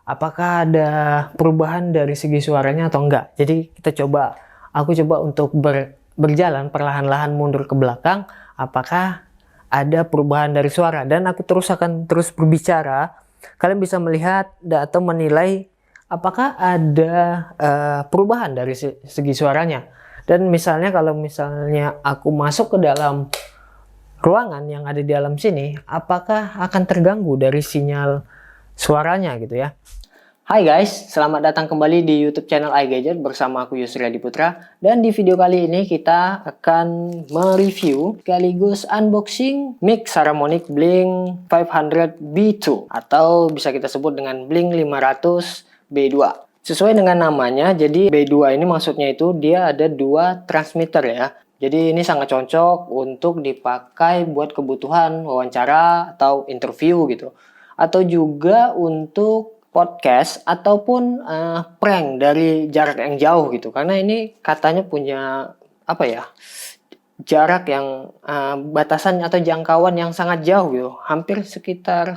apakah ada perubahan dari segi suaranya atau enggak. Jadi aku coba untuk berjalan perlahan-lahan mundur ke belakang, apakah ada perubahan dari suara, dan aku akan terus berbicara. Kalian bisa melihat atau menilai apakah ada perubahan dari segi suaranya. Dan misalnya kalau misalnya aku masuk ke dalam ruangan yang ada di dalam sini, apakah akan terganggu dari sinyal suaranya gitu ya. Hai guys, selamat datang kembali di YouTube channel iGadget bersama aku Yusri Adi Putra. Dan di video kali ini kita akan mereview sekaligus unboxing mic Saramonic Blink 500 B2 atau bisa kita sebut dengan Blink 500 B2. Sesuai dengan namanya, jadi B2 ini maksudnya itu dia ada dua transmitter ya. Jadi ini sangat cocok untuk dipakai buat kebutuhan wawancara atau interview gitu. Atau juga untuk podcast ataupun prank dari jarak yang jauh gitu. Karena ini katanya punya jarak yang batasan atau jangkauan yang sangat jauh gitu. Hampir sekitar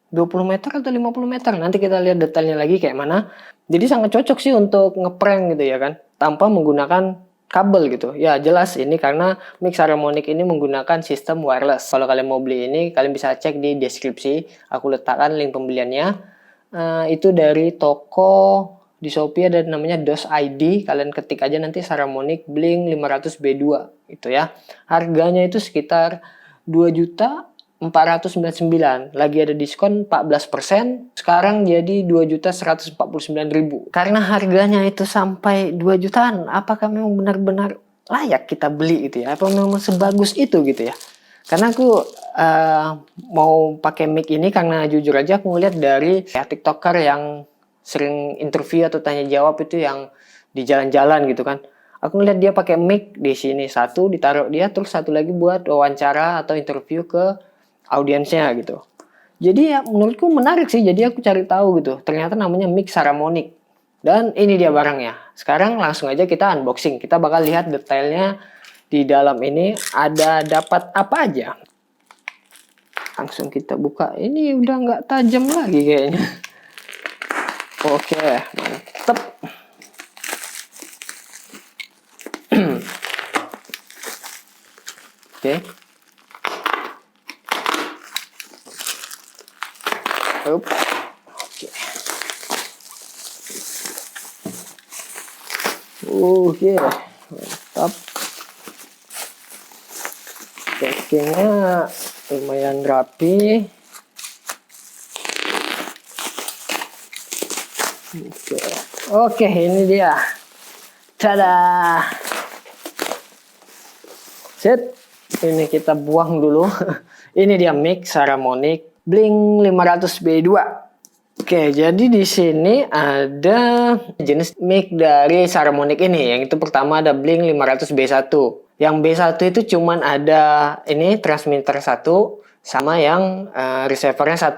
20 meter atau 50 meter. Nanti kita lihat detailnya lagi kayak mana. Jadi sangat cocok sih untuk ngeprank gitu ya kan. Tanpa menggunakan kabel gitu. Ya jelas ini karena mic Saramonic ini menggunakan sistem wireless. Kalau kalian mau beli ini, kalian bisa cek di deskripsi. Aku letakkan link pembeliannya. Itu dari toko di Shopee ada namanya DOS ID. Kalian ketik aja nanti Saramonic Blink 500 B2 itu ya. Harganya itu sekitar 2.499.000. Lagi ada diskon 14%. Sekarang jadi 2.149.000. Karena harganya itu sampai 2 jutaan, apakah memang benar-benar layak kita beli gitu ya? Apa memang sebagus itu gitu ya? Karena aku mau pakai mic ini karena jujur aja aku ngeliat dari TikToker yang sering interview atau tanya jawab itu yang di jalan-jalan gitu kan. Aku ngeliat dia pakai mic di sini satu ditaruh dia, terus satu lagi buat wawancara atau interview ke audiensnya gitu. Jadi ya menurutku menarik sih. Jadi aku cari tahu gitu. Ternyata namanya mic Saramonic. Dan ini dia barangnya. Sekarang langsung aja kita unboxing. Kita bakal lihat detailnya. Di dalam ini ada dapat apa aja. Langsung kita buka. Ini udah nggak tajam lagi kayaknya. Oke, mantep. Oke. Oke. Oke, mantap. Packingnya lumayan rapi. Oke, ini dia. Tada. Set. Ini kita buang dulu. Ini dia mic Saramonic Blink 500 B2. Oke, jadi di sini ada jenis mic dari Saramonic ini. Yang itu pertama ada Blink 500 B1. Yang B1 itu cuman ada ini transmitter 1 sama yang receivernya 1.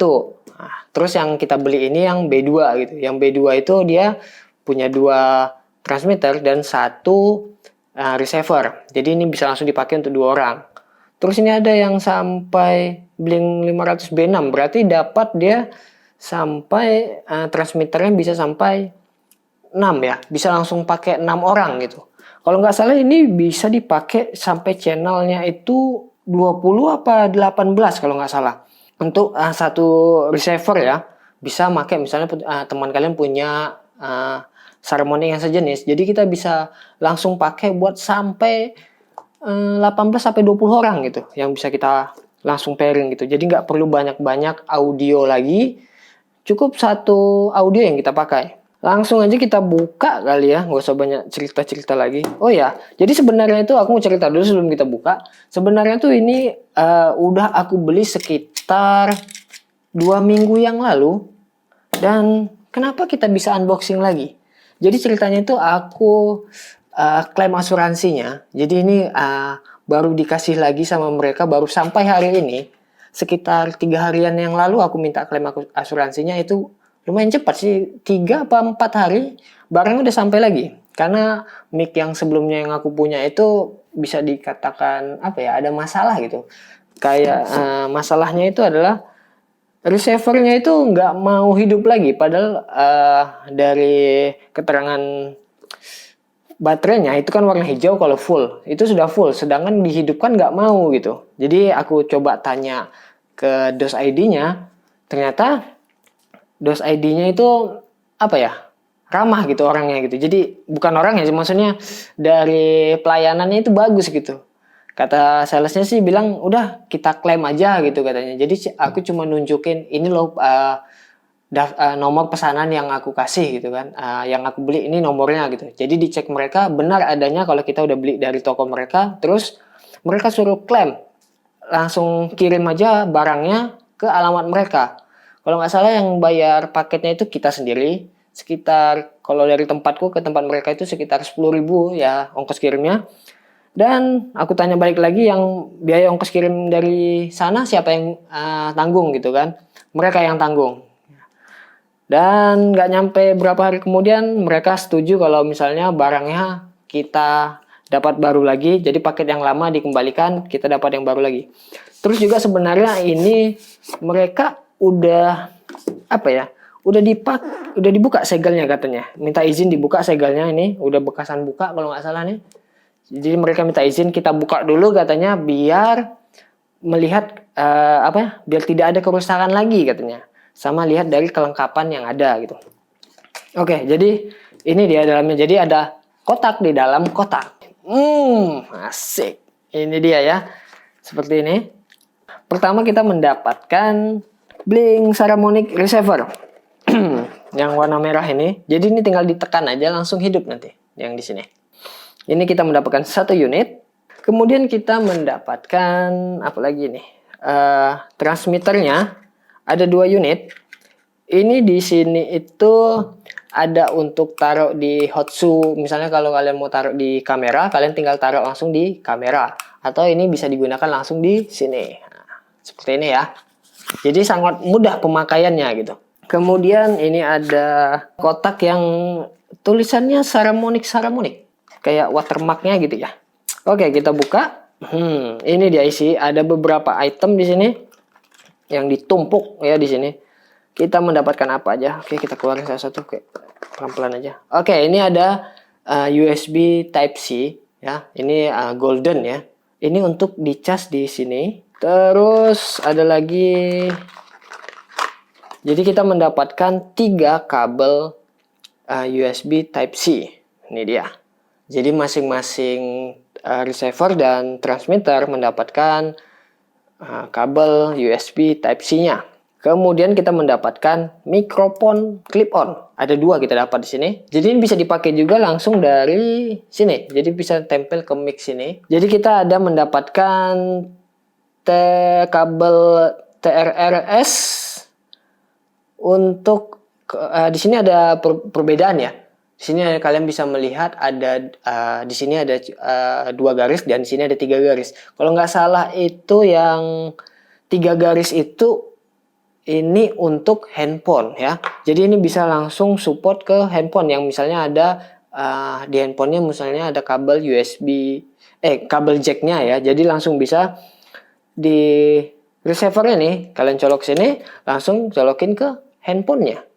Nah, terus yang kita beli ini yang B2 gitu. Yang B2 itu dia punya 2 transmitter dan 1 receiver. Jadi ini bisa langsung dipakai untuk 2 orang. Terus ini ada yang sampai Blink 500 B6. Berarti dapat dia sampai transmitternya bisa sampai 6 ya. Bisa langsung pakai 6 orang gitu. Kalau nggak salah ini bisa dipakai sampai channelnya itu 20 apa 18 kalau nggak salah. Untuk satu receiver ya. Bisa pakai misalnya teman kalian punya Saramonic yang sejenis. Jadi kita bisa langsung pakai buat sampai 18 sampai 20 orang gitu. Yang bisa kita langsung pairing gitu. Jadi nggak perlu banyak-banyak audio lagi. Cukup satu audio yang kita pakai. Langsung aja kita buka kali ya, nggak usah banyak cerita-cerita lagi. Oh ya, jadi sebenarnya itu aku mau cerita dulu sebelum kita buka. Sebenarnya tuh ini udah aku beli sekitar 2 minggu yang lalu. Dan kenapa kita bisa unboxing lagi? Jadi ceritanya itu aku klaim asuransinya. Jadi ini baru dikasih lagi sama mereka, baru sampai hari ini. Sekitar 3 harian yang lalu aku minta klaim asuransinya itu lumayan cepat sih, 3 apa 4 hari barangnya udah sampai lagi. Karena mic yang sebelumnya yang aku punya itu bisa dikatakan ada masalah gitu. Kayak masalahnya itu adalah receivernya itu nggak mau hidup lagi, padahal dari keterangan baterainya itu kan warna hijau kalau full, itu sudah full, sedangkan dihidupkan nggak mau gitu. Jadi aku coba tanya ke DOS ID-nya, ternyata DOS ID-nya itu apa ya, ramah gitu orangnya gitu. Jadi bukan orangnya, maksudnya dari pelayanannya itu bagus gitu. Kata salesnya sih bilang udah kita klaim aja gitu katanya. Jadi aku cuma nunjukin ini loh nomor pesanan yang aku kasih gitu kan, yang aku beli ini nomornya gitu. Jadi dicek mereka benar adanya kalau kita udah beli dari toko mereka, terus mereka suruh klaim, langsung kirim aja barangnya ke alamat mereka. Kalau nggak salah yang bayar paketnya itu kita sendiri, sekitar kalau dari tempatku ke tempat mereka itu sekitar 10.000 ya ongkos kirimnya. Dan aku tanya balik lagi, yang biaya ongkos kirim dari sana siapa yang tanggung gitu kan? Mereka yang tanggung. Dan nggak nyampe berapa hari kemudian mereka setuju kalau misalnya barangnya kita dapat baru lagi. Jadi paket yang lama dikembalikan, kita dapat yang baru lagi. Terus juga sebenarnya ini mereka udah apa ya? Udah dibuka segelnya katanya. Minta izin dibuka segelnya, ini udah bekasan buka kalau nggak salah nih. Jadi mereka minta izin kita buka dulu katanya biar melihat biar tidak ada kerusakan lagi katanya. Sama lihat dari kelengkapan yang ada gitu. Oke, jadi ini dia dalamnya. Jadi ada kotak di dalam kotak. Asik. Ini dia ya. Seperti ini. Pertama kita mendapatkan Blink Saramonic Receiver. Yang warna merah ini. Jadi ini tinggal ditekan aja langsung hidup nanti yang di sini. Ini kita mendapatkan 1 unit. Kemudian kita mendapatkan apa lagi nih? Transmitternya ada 2 unit. Ini di sini itu ada untuk taruh di hotsu. Misalnya kalau kalian mau taruh di kamera, kalian tinggal taruh langsung di kamera. Atau ini bisa digunakan langsung di sini. Nah, seperti ini ya. Jadi sangat mudah pemakaiannya gitu. Kemudian ini ada kotak yang tulisannya Saramonic. Kayak watermarknya gitu ya. Oke, kita buka. Ini dia isi. Ada beberapa item di sini yang ditumpuk ya di sini. Kita mendapatkan apa aja? Oke, kita keluarin satu-satu. Oke, pelan-pelan aja. Oke, ini ada USB Type C ya. Ini golden ya. Ini untuk dicas di sini. Terus ada lagi. Jadi kita mendapatkan 3 kabel USB Type C. Ini dia. Jadi masing-masing receiver dan transmitter mendapatkan kabel USB Type-C-nya. Kemudian kita mendapatkan mikrofon clip-on. Ada 2 kita dapat di sini. Jadi ini bisa dipakai juga langsung dari sini. Jadi bisa tempel ke mic sini. Jadi kita ada mendapatkan kabel TRRS untuk di sini ada perbedaan ya. Di sini kalian bisa melihat ada di sini ada 2 garis dan di sini ada 3 garis. Kalau nggak salah itu yang 3 garis itu ini untuk handphone ya. Jadi ini bisa langsung support ke handphone yang misalnya ada di handphonenya misalnya ada kabel USB kabel jacknya ya. Jadi langsung bisa di receivernya nih kalian colok sini langsung colokin ke handphonenya.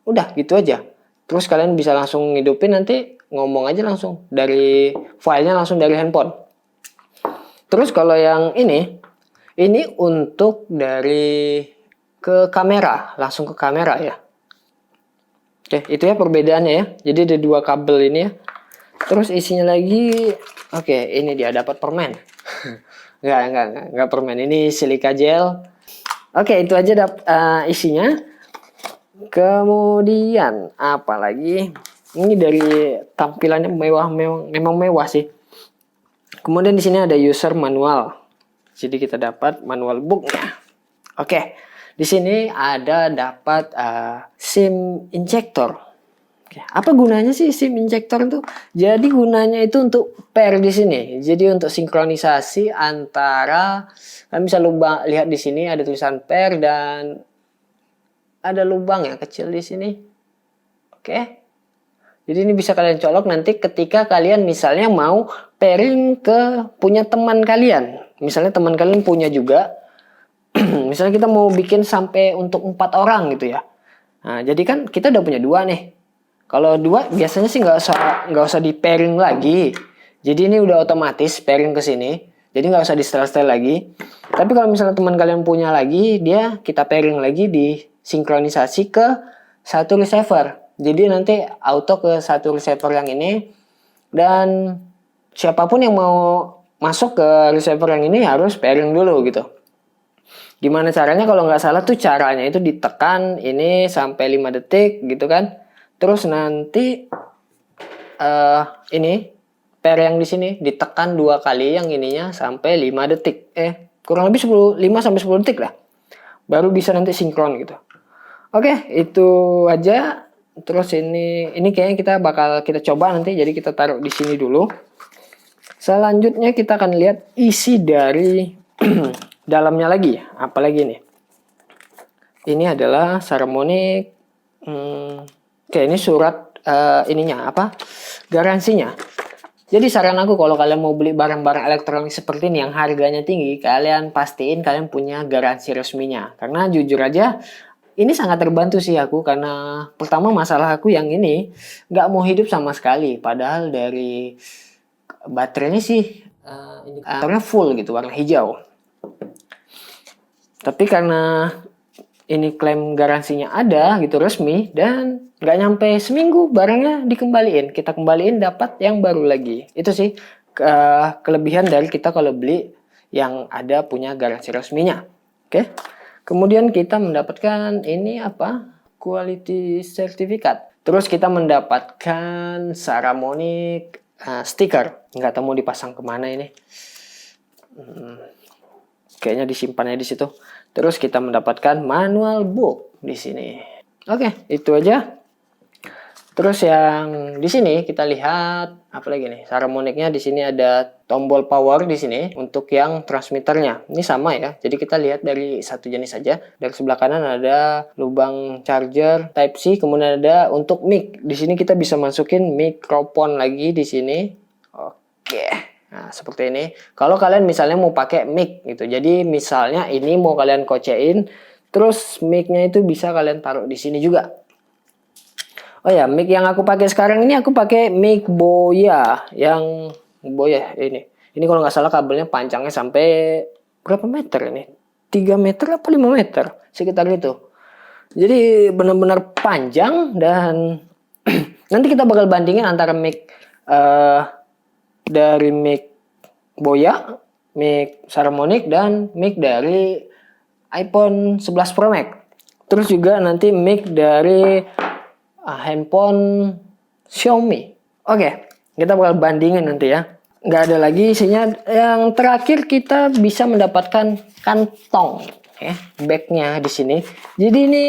Udah gitu aja. Terus kalian bisa langsung ngidupin nanti ngomong aja langsung dari filenya langsung dari handphone. Terus kalau yang ini untuk dari ke kamera, langsung ke kamera ya. Oke, itu ya perbedaannya ya. Jadi ada 2 kabel ini ya. Terus isinya lagi, oke, ini dia dapat permen. Enggak permen, ini silika gel. Oke, itu aja isinya. Kemudian apa lagi? Ini dari tampilannya memang mewah sih. Kemudian di sini ada user manual. Jadi kita dapat manual booknya. Oke, di sini ada dapat SIM injector. Oke, apa gunanya sih SIM injector itu? Jadi gunanya itu untuk pair di sini. Jadi untuk sinkronisasi antara, kalian bisa lihat di sini ada tulisan pair dan ada lubang ya kecil di sini. Oke. Jadi ini bisa kalian colok nanti ketika kalian misalnya mau pairing ke punya teman kalian. Misalnya teman kalian punya juga Misalnya kita mau bikin sampai untuk 4 orang gitu ya. Nah, jadi kan kita udah punya 2 nih. Kalau 2 biasanya sih nggak usah di pairing lagi. Jadi ini udah otomatis pairing ke sini. Jadi nggak usah di setel-setel lagi. Tapi kalau misalnya teman kalian punya lagi, dia kita pairing lagi di sinkronisasi ke satu receiver. Jadi nanti auto ke satu receiver yang ini, dan siapapun yang mau masuk ke receiver yang ini harus pairing dulu gitu. Gimana caranya? Kalau nggak salah tuh caranya itu ditekan ini sampai 5 detik gitu kan. Terus nanti ini pair yang di sini ditekan 2 kali yang ininya sampai 5 detik. Kurang lebih 5 sampai 10 detik lah. Baru bisa nanti sinkron gitu. Oke, itu aja. Terus ini kayaknya kita coba nanti. Jadi kita taruh di sini dulu. Selanjutnya kita akan lihat isi dari dalamnya lagi. Apalagi nih? Ini adalah Saramonic. Oke, ini surat ininya apa? Garansinya. Jadi saran aku kalau kalian mau beli barang-barang elektronik seperti ini yang harganya tinggi, kalian pastiin kalian punya garansi resminya. Karena jujur aja, ini sangat terbantu sih aku, karena pertama masalah aku yang ini nggak mau hidup sama sekali. Padahal dari baterainya sih indikatornya full gitu, warna hijau. Tapi karena ini klaim garansinya ada gitu resmi, dan nggak nyampe seminggu barangnya dikembaliin. Kita kembaliin dapat yang baru lagi. Itu sih kelebihan dari kita kalau beli yang ada punya garansi resminya. Oke. Kemudian kita mendapatkan ini apa? Quality certificate. Terus kita mendapatkan Saramonic stiker. Nggak tahu mau dipasang kemana ini. Kayaknya disimpannya di situ. Terus kita mendapatkan manual book di sini. Oke, itu aja. Terus yang di sini kita lihat apa lagi nih? Saramonic-nya di sini ada tombol power di sini untuk yang transmitternya. Ini sama ya. Jadi kita lihat dari satu jenis saja. Dari sebelah kanan ada lubang charger Type C, kemudian ada untuk mic. Di sini kita bisa masukin mikrofon lagi di sini. Oke. Nah, seperti ini. Kalau kalian misalnya mau pakai mic gitu. Jadi misalnya ini mau kalian kocein, terus mic-nya itu bisa kalian taruh di sini juga. Oh ya, mic yang aku pakai sekarang ini aku pakai mic Boya yang Boya ini. Ini kalau nggak salah kabelnya panjangnya sampai berapa meter ini? 3 meter apa 5 meter? Sekitar itu. Jadi benar-benar panjang, dan nanti kita bakal bandingin antara mic dari mic Boya, mic Saramonic, dan mic dari iPhone 11 Pro Max. Terus juga nanti mic dari handphone Xiaomi. Oke, kita bakal bandingin nanti ya. Nggak ada lagi isinya. Yang terakhir kita bisa mendapatkan kantong ya, bagnya di sini. Jadi ini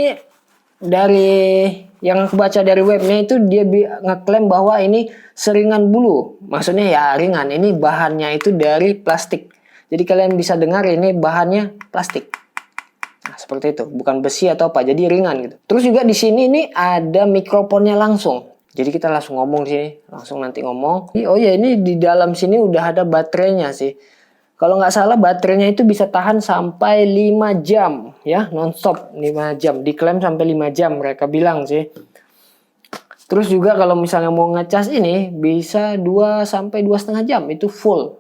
dari yang aku baca dari webnya itu dia ngeklaim bahwa ini seringan bulu. Maksudnya ya ringan. Ini bahannya itu dari plastik. Jadi kalian bisa dengar ini bahannya plastik. Nah, seperti itu, bukan besi atau apa, jadi ringan gitu. Terus juga di sini nih ada mikrofonnya langsung. Jadi kita langsung ngomong di sini, langsung nanti ngomong. Oh ya, ini di dalam sini udah ada baterainya sih. Kalau nggak salah baterainya itu bisa tahan sampai 5 jam ya, nonstop 5 jam. Diklaim sampai 5 jam mereka bilang sih. Terus juga kalau misalnya mau ngecas ini bisa 2 sampai 2,5 jam itu full.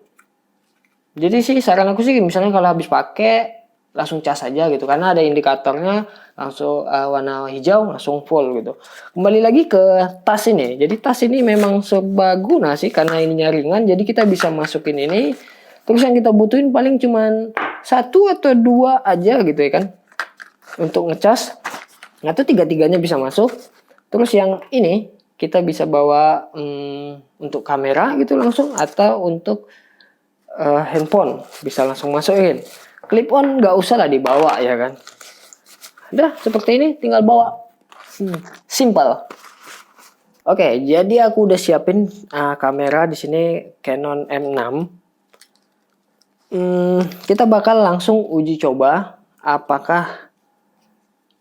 Jadi sih saran aku sih misalnya kalau habis pakai langsung cas aja gitu, karena ada indikatornya langsung warna hijau langsung full gitu. Kembali lagi ke tas ini. Jadi tas ini memang serbaguna sih karena ininya ringan, jadi kita bisa masukin ini. Terus yang kita butuhin paling cuman 1 atau 2 aja gitu ya kan untuk ngecas. Atau 3-tiganya bisa masuk. Terus yang ini kita bisa bawa untuk kamera gitu langsung, atau untuk handphone bisa langsung masukin. Clip on nggak usah lah dibawa ya kan. Udah seperti ini tinggal bawa. Simple. Oke, jadi aku udah siapin kamera di sini Canon M6. Kita bakal langsung uji coba apakah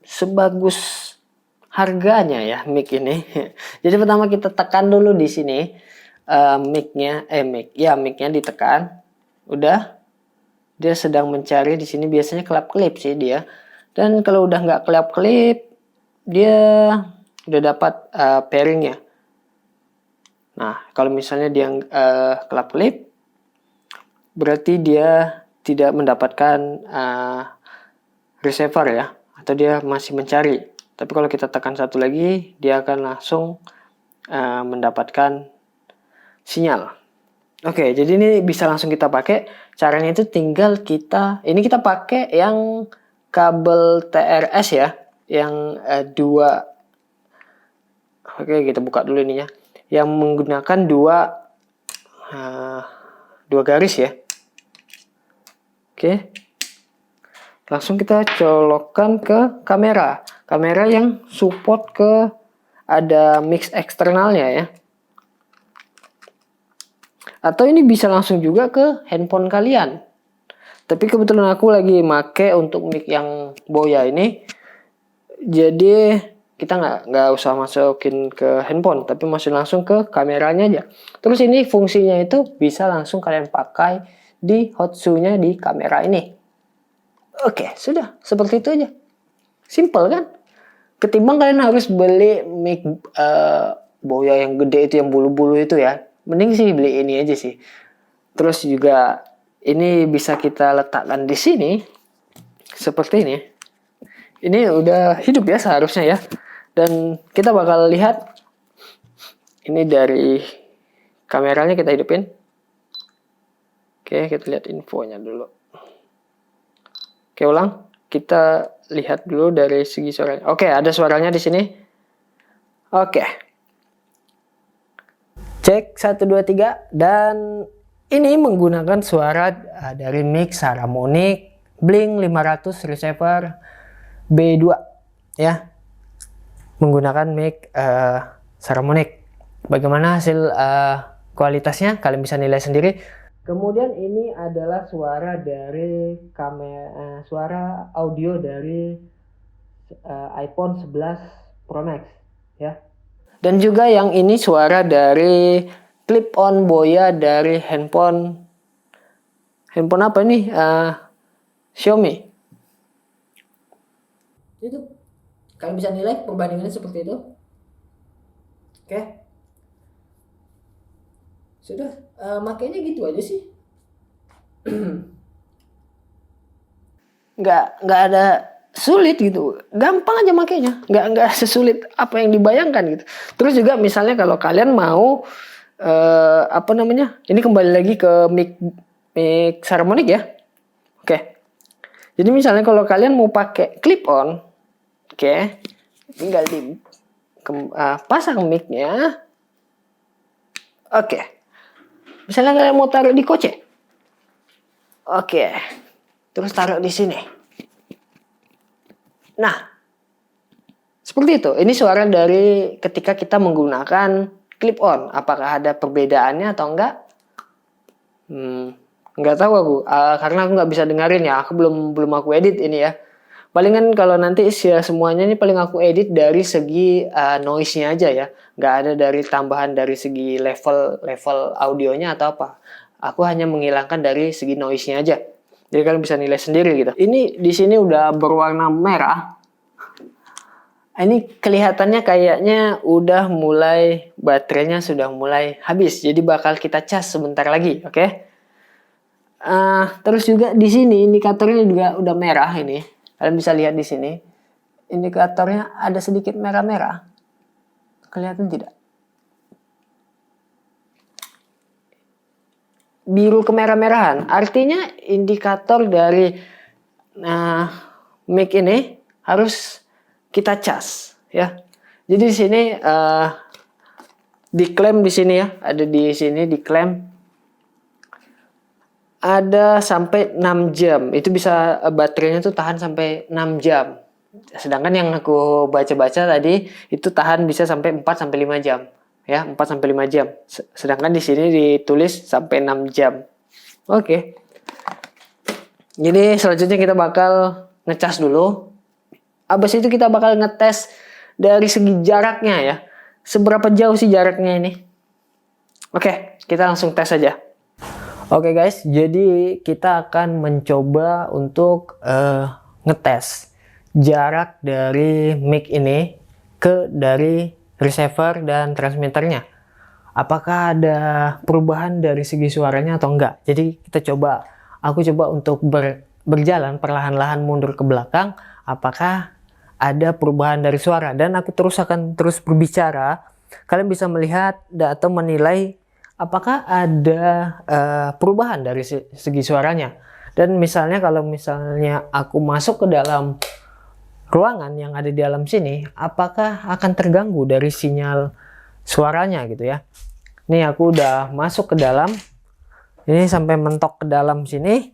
sebagus harganya ya mic ini. Jadi pertama kita tekan dulu di sini mic-nya ditekan. Udah. Dia sedang mencari di sini biasanya kelap-kelip sih dia. Dan kalau udah nggak kelap-kelip, dia udah dapat pairingnya. Nah, kalau misalnya dia kelap-kelip, berarti dia tidak mendapatkan receiver ya, atau dia masih mencari. Tapi kalau kita tekan satu lagi, dia akan langsung mendapatkan sinyal. Oke, jadi ini bisa langsung kita pakai. Caranya itu tinggal ini kita pakai yang kabel TRS ya, yang dua. Oke, kita buka dulu ininya. Yang menggunakan dua garis ya. Oke. Langsung kita colokkan ke kamera. Kamera yang support ke ada mix eksternalnya ya. Atau ini bisa langsung juga ke handphone kalian. Tapi kebetulan aku lagi make untuk mic yang Boya ini. Jadi kita nggak usah masukin ke handphone, tapi masuk langsung ke kameranya aja. Terus ini fungsinya itu bisa langsung kalian pakai di Hotsu-nya di kamera ini. Oke, sudah seperti itu aja. Simple kan? Ketimbang kalian harus beli mic Boya yang gede itu, yang bulu-bulu itu ya. Mending sih beli ini aja sih. Terus juga ini bisa kita letakkan di sini seperti ini. Ini udah hidup ya seharusnya ya. Dan kita bakal lihat ini dari kameranya, kita hidupin. Oke, kita lihat infonya dulu. Oke, ulang. Kita lihat dulu dari segi suaranya. Oke, ada suaranya di sini. Oke. Cek 1 2 3 dan ini menggunakan suara dari mic Saramonic Blink 500 receiver B2 ya. Menggunakan mic Saramonic. Bagaimana hasil kualitasnya kalian bisa nilai sendiri. Kemudian ini adalah suara dari suara audio dari iPhone 11 Pro Max ya. Dan juga yang ini suara dari clip-on Boya dari handphone apa nih? Xiaomi. Itu kalian bisa nilai perbandingannya seperti itu. Oke. Sudah, makanya gitu aja sih. nggak ada sulit gitu, gampang aja makanya, nggak sesulit apa yang dibayangkan gitu. Terus juga misalnya kalau kalian mau ini kembali lagi ke mic Saramonic ya. Oke. Jadi misalnya kalau kalian mau pakai clip on, oke, tinggal pasang mic-nya. Oke. Misalnya kalian mau taruh di kocek. Oke. Terus taruh di sini. Nah, seperti itu. Ini suara dari ketika kita menggunakan clip on. Apakah ada perbedaannya atau enggak? Nggak tahu aku. Karena aku nggak bisa dengerin ya. Aku belum aku edit ini ya. Palingan kalau nanti semuanya ini paling aku edit dari segi noise-nya aja ya. Nggak ada dari tambahan dari segi level audionya atau apa. Aku hanya menghilangkan dari segi noise-nya aja. Jadi kalian bisa nilai sendiri gitu. Ini di sini udah berwarna merah. Ini kelihatannya kayaknya udah mulai baterainya sudah mulai habis. Jadi bakal kita cas sebentar lagi, oke? Terus juga di sini indikatornya juga udah merah ini. Kalian bisa lihat di sini. Indikatornya ada sedikit merah-merah. Kelihatan tidak? Biru kemerah-merahan, artinya indikator dari mic ini harus kita cas ya. Jadi di sini diklaim di sini ya, ada di sini diklaim ada sampai 6 jam. Itu bisa baterainya tuh tahan sampai 6 jam. Sedangkan yang aku baca-baca tadi itu tahan bisa sampai 4 sampai 5 jam. Ya, 4 sampai 5 jam. Sedangkan di sini ditulis sampai 6 jam. Oke. Jadi selanjutnya kita bakal ngecas dulu. Abis itu kita bakal ngetes dari segi jaraknya ya. Seberapa jauh sih jaraknya ini? Oke, kita langsung tes aja. Oke guys, jadi kita akan mencoba untuk ngetes jarak dari mic ini ke dari receiver dan transmitternya. Apakah ada perubahan dari segi suaranya atau enggak? Jadi aku coba untuk berjalan perlahan-lahan mundur ke belakang. Apakah ada perubahan dari suara? Dan aku akan terus berbicara. Kalian bisa melihat atau menilai apakah ada perubahan dari segi suaranya. Dan misalnya kalau misalnya aku masuk ke dalam ruangan yang ada di dalam sini, apakah akan terganggu dari sinyal suaranya gitu ya. Nih aku udah masuk ke dalam, ini sampai mentok ke dalam sini.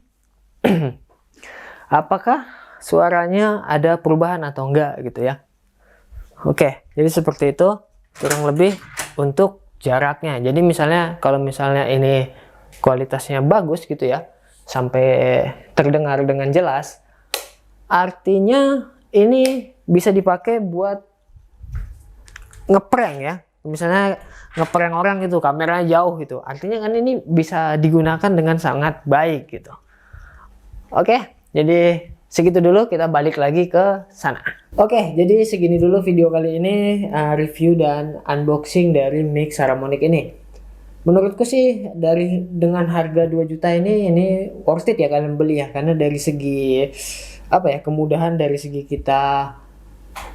Apakah suaranya ada perubahan atau enggak gitu ya. Oke, jadi seperti itu kurang lebih untuk jaraknya. Jadi misalnya kalau misalnya ini kualitasnya bagus gitu ya, sampai terdengar dengan jelas, artinya ini bisa dipakai buat ngeprank ya. Misalnya ngeprank orang gitu, kameranya jauh gitu, artinya kan ini bisa digunakan dengan sangat baik gitu. Oke, jadi segitu dulu, kita balik lagi ke sana. Oke, jadi segini dulu video kali ini, review dan unboxing dari mic Saramonic ini. Menurutku sih dengan harga 2 juta ini worth it ya kalian beli ya, karena dari segi apa ya, kemudahan dari segi kita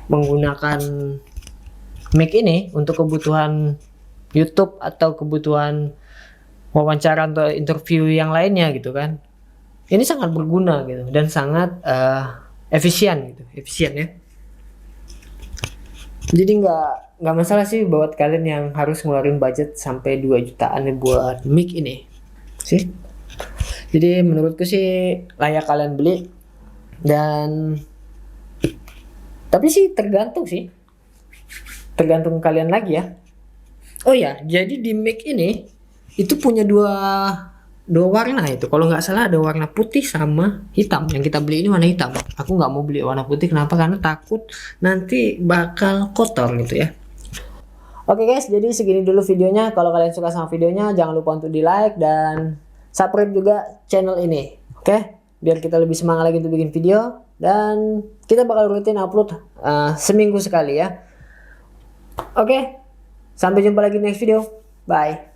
menggunakan mic ini untuk kebutuhan YouTube atau kebutuhan wawancara atau interview yang lainnya gitu kan. Ini sangat berguna gitu dan sangat efisien ya. Jadi nggak masalah sih buat kalian yang harus ngeluarin budget sampai 2 jutaan buat mic ini sih. Jadi menurutku sih layak kalian beli, dan tapi sih tergantung kalian lagi ya. Oh ya, jadi di mic ini itu punya dua warna itu. Kalau nggak salah ada warna putih sama hitam. Yang kita beli ini warna hitam. Aku nggak mau beli warna putih. Kenapa? Karena takut nanti bakal kotor gitu ya. Oke guys, jadi segini dulu videonya. Kalau kalian suka sama videonya, jangan lupa untuk di like dan subscribe juga channel ini. Oke, biar kita lebih semangat lagi untuk bikin video. Dan kita bakal rutin upload seminggu sekali ya. Oke, sampai jumpa lagi di next video. Bye.